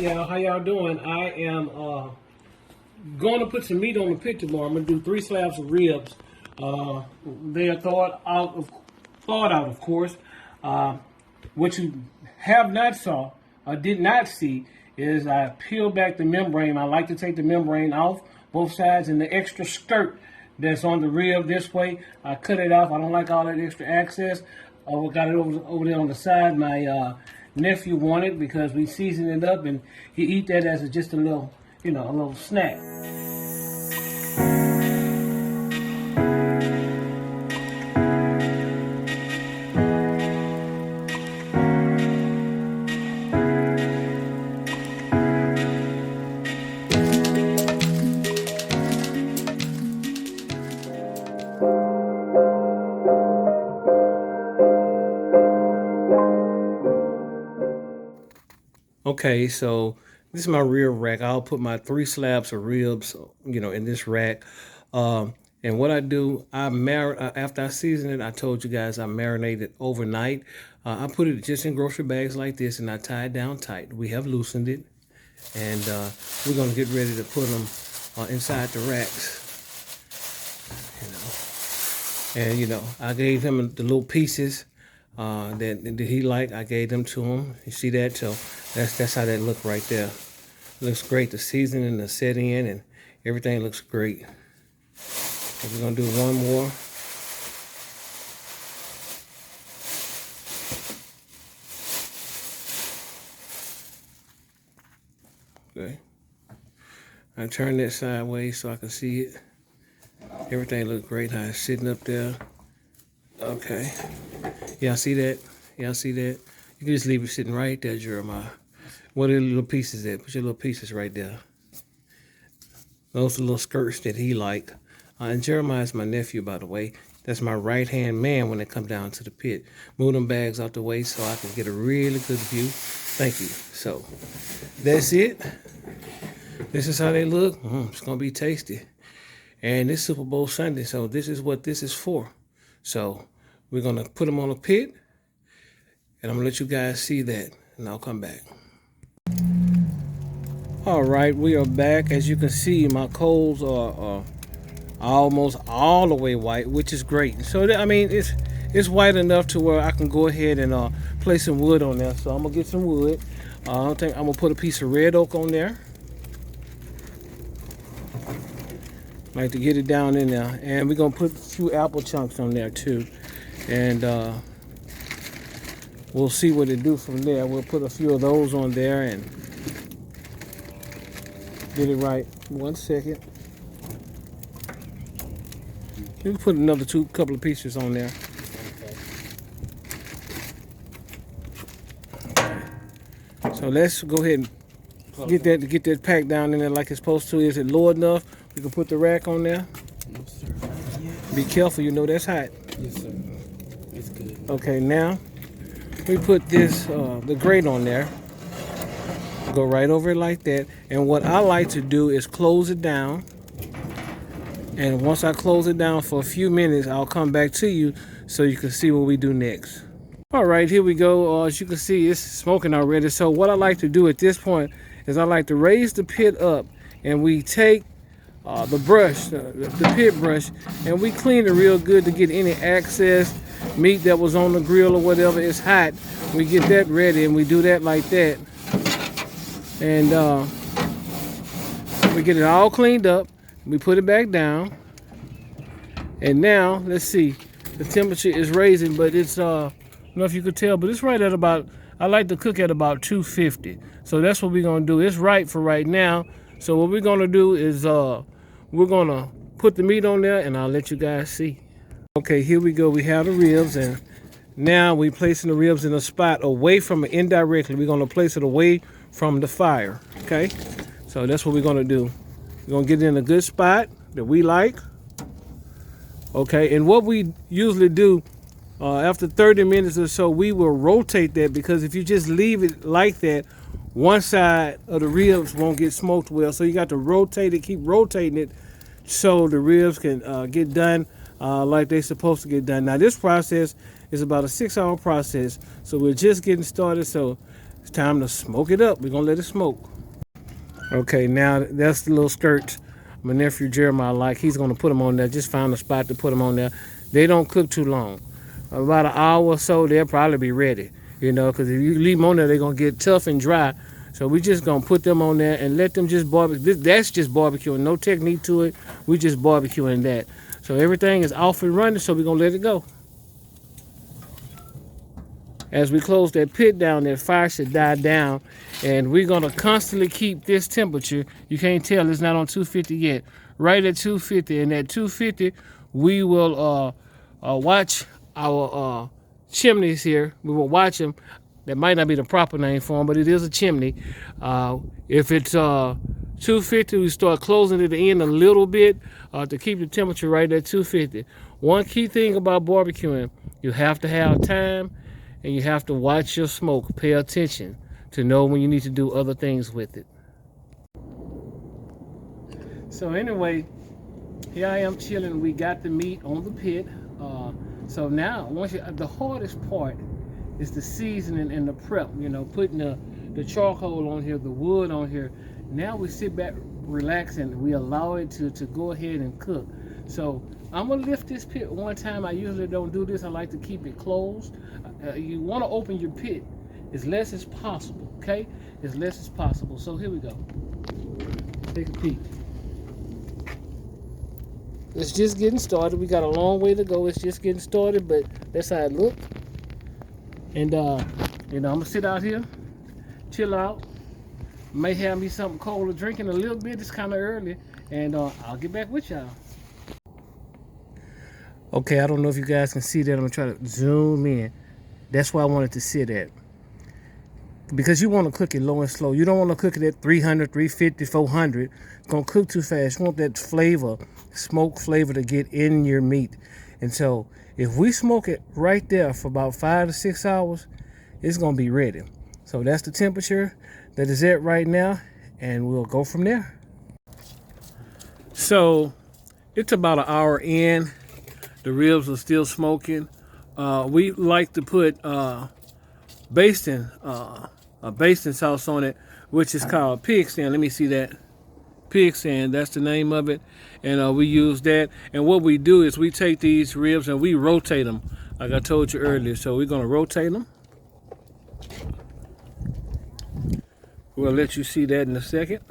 y'all, how y'all doing? I am going to put some meat on the pit tomorrow. I'm going to do 3 slabs of ribs. They are thawed out, of course. What you have not saw or did not see is I peel back the membrane. I like to take the membrane off both sides, and the extra skirt that's on the rib this way, I cut it off. I don't like all that extra access. I got it over there on the side. My nephew wanted because we seasoned it up, and he eat that as just a little, a little snack. Okay, so this is my rear rack. I'll put my 3 slabs of ribs, in this rack. And what I do, after I season it, I told you guys I marinate it overnight. I put it just in grocery bags like this, and I tie it down tight. We have loosened it, and we're gonna get ready to put them inside the racks. And I gave him the little pieces that he liked. I gave them to him. You see that? So that's how that look right there. Looks great. The seasoning, the set in, and everything looks great. So we're gonna do one more. Okay. I turn that sideways so I can see it. Everything looks great how it's sitting up there. Okay. Y'all see that? Y'all see that? You can just leave it sitting right there, Jeremiah. What are the little pieces at? Put your little pieces right there. Those are little skirts that he like. And Jeremiah's my nephew, by the way. That's my right-hand man when it comes down to the pit. Move them bags out the way so I can get a really good view. Thank you. So, that's it. This is how they look. It's going to be tasty. And it's Super Bowl Sunday, so this is what this is for. So, we're going to put them on a pit, and I'm going to let you guys see that, and I'll come back. All right, we are back. As you can see, my coals are almost all the way white, which is great. So, it's white enough to where I can go ahead and place some wood on there. So, I'm going to get some wood. I'm going to put a piece of red oak on there. Like to get it down in there. And we're going to put a few apple chunks on there, too. And we'll see what it do from there. We'll put a few of those on there and get it right. 1 second. You can put another couple of pieces on there. Okay. So let's go ahead and get that packed down in there like it's supposed to. Is it low enough? We can put the rack on there. No, sir. Yes. Be careful, that's hot. Yes, sir. It's good. Okay, now we put this the grate on there. Go right over it like that. And what I like to do is close it down. And once I close it down for a few minutes, I'll come back to you so you can see what we do next. All right, here we go. As you can see, it's smoking already. So what I like to do at this point is I like to raise the pit up, and we take the brush, the pit brush, and we clean it real good to get any excess meat that was on the grill or whatever. It's hot. We get that ready, and we do that like that. And we get it all cleaned up. We put it back down. And now, let's see. The temperature is raising, but it's, I don't know if you could tell, but it's right at about, I like to cook at about 250. So that's what we're going to do. It's right for right now. So what we're going to do is we're going to put the meat on there, and I'll let you guys see. Okay, here we go. We have the ribs, and now we're placing the ribs in a spot away from it indirectly. We're going to place it away from the fire, okay? So that's what we're going to do. We're going to get it in a good spot that we like. Okay, and what we usually do after 30 minutes or so, we will rotate that, because if you just leave it like that, one side of the ribs won't get smoked well. So you got to rotate it, keep rotating it so the ribs can get done like they're supposed to get done. Now this process is about a 6-hour process. So we're just getting started. So it's time to smoke it up. We're going to let it smoke. Okay, now that's the little skirts my nephew Jeremiah like. He's gonna put them on there. Just found a spot to put them on there. They don't cook too long. About an hour or so, they'll probably be ready. You know, because if you leave them on there, they're gonna get tough and dry. So we just gonna put them on there and let them just barbecue. That's just barbecuing, no technique to it. We just barbecuing that. So everything is off and running. So we're gonna let it go. As we close that pit down, that fire should die down, and we're gonna constantly keep this temperature. You can't tell it's not on 250 yet. Right at 250, and at 250, we will watch our chimneys here. We will watch them. That might not be the proper name for them, but it is a chimney. If it's 250, we start closing it in a little bit to keep the temperature right at 250. One key thing about barbecuing, you have to have time. And you have to watch your smoke, pay attention to know when you need to do other things with it. So anyway, here I am chilling. We got the meat on the pit. So now, the hardest part is the seasoning and the prep. You know, putting the charcoal on here, the wood on here. Now we sit back, relax, and we allow it to go ahead and cook. So I'm gonna lift this pit one time. I usually don't do this. I like to keep it closed. You want to open your pit as less as possible, okay? As less as possible. So here we go. Take a peek. It's just getting started. We got a long way to go. It's just getting started, but that's how it looked. And you know, I'm gonna sit out here, chill out. May have me something cold to drink in a little bit. It's kind of early, and I'll get back with y'all. Okay, I don't know if you guys can see that. I'm gonna try to zoom in. That's why I wanted to sit at. Because you want to cook it low and slow. You don't want to cook it at 300, 350, 400. It's going to cook too fast. You want that flavor, smoke flavor to get in your meat. And so if we smoke it right there for about 5 to 6 hours, it's going to be ready. So that's the temperature that is at right now. And we'll go from there. So it's about an hour in. The ribs are still smoking. We like to put basting sauce on it, which is called pig sand. Let me see that. Pig sand, that's the name of it. And we use that. And what we do is we take these ribs and we rotate them, like I told you earlier. So we're gonna rotate them. We'll let you see that in a second.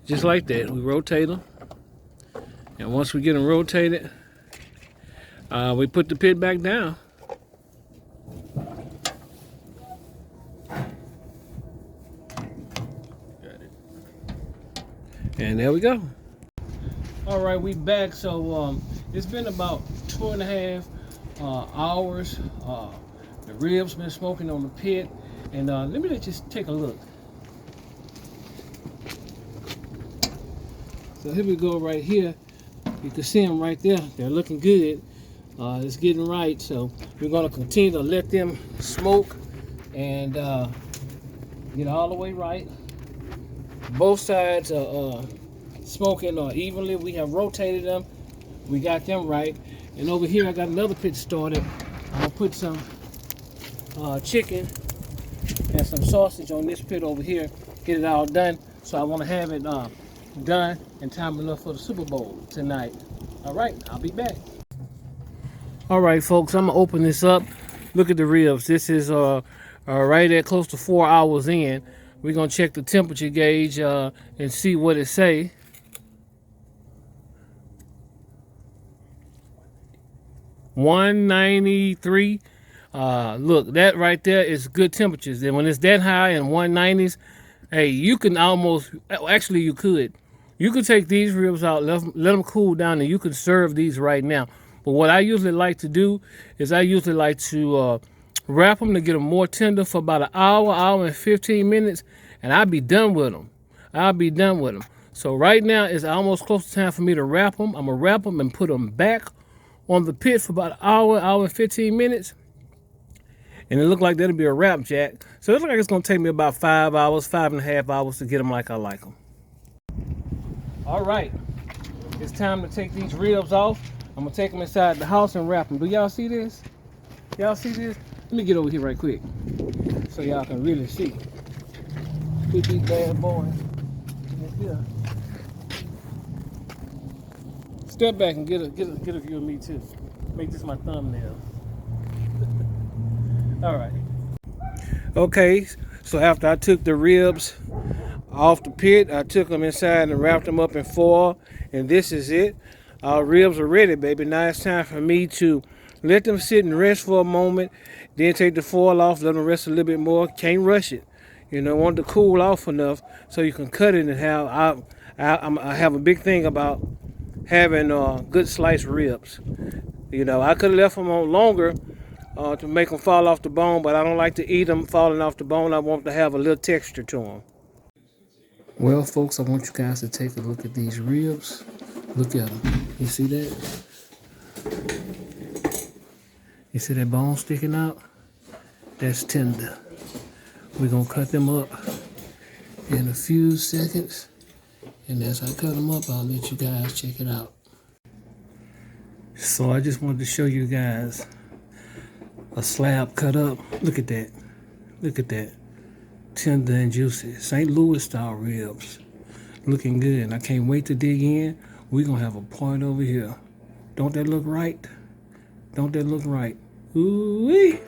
Just like that, we rotate them. And once we get them rotated, we put the pit back down. Got it. And there we go. All right, we back. So it's been about 2.5 hours. The ribs been smoking on the pit. And let me just take a look. So here we go right here. You can see them right there. They're looking good. It's getting right. So we're going to continue to let them smoke and get all the way right. Both sides are smoking evenly. We have rotated them. We got them right. And over here I got another pit started. I'm going to put some chicken and some sausage on this pit over here. Get it all done. So I want to have it done in time enough for the Super Bowl tonight. All right, I'll be back. All right, folks, I'm gonna open this up. Look at the ribs. This is right at close to 4 hours in. We're gonna check the temperature gauge and see what it say. 193. Look, that right there is good temperatures. And when it's that high in 190s, hey, you can almost, actually you could take these ribs out, let them cool down, and you could serve these right now. But what I usually like to do is I usually like to wrap them to get them more tender for about an hour and 15 minutes, and I'll be done with them. So right now it's almost close to time for me to wrap them. I'm gonna wrap them and put them back on the pit for about an hour and 15 minutes. And it looked like that'll be a wrap, Jack. So it looks like it's gonna take me about 5 hours, 5.5 hours to get them like I like them. All right, it's time to take these ribs off. I'm gonna take them inside the house and wrap them. Do y'all see this? Y'all see this? Let me get over here right quick so y'all can really see. put these bad boys in here. Step back and get a view of me too. Make this my thumbnail. All right. Okay, so after I took the ribs off the pit, I took them inside and wrapped them up in foil, and this is it. Our ribs are ready, baby. Now it's time for me to let them sit and rest for a moment, then take the foil off, let them rest a little bit more. Can't rush it. You know, want it to cool off enough so you can cut it and have. I have a big thing about having good sliced ribs. You know, I could have left them on longer to make them fall off the bone, but I don't like to eat them falling off the bone. I want to have a little texture to them. Well, folks, I want you guys to take a look at these ribs. Look at them. You see that? You see that bone sticking out? That's tender. We're going to cut them up in a few seconds. And as I cut them up, I'll let you guys check it out. So I just wanted to show you guys a slab cut up. Look at that. Look at that. Tender and juicy. St. Louis style ribs. Looking good. And I can't wait to dig in. We're going to have a point over here. Don't that look right? Don't that look right? Ooh-wee.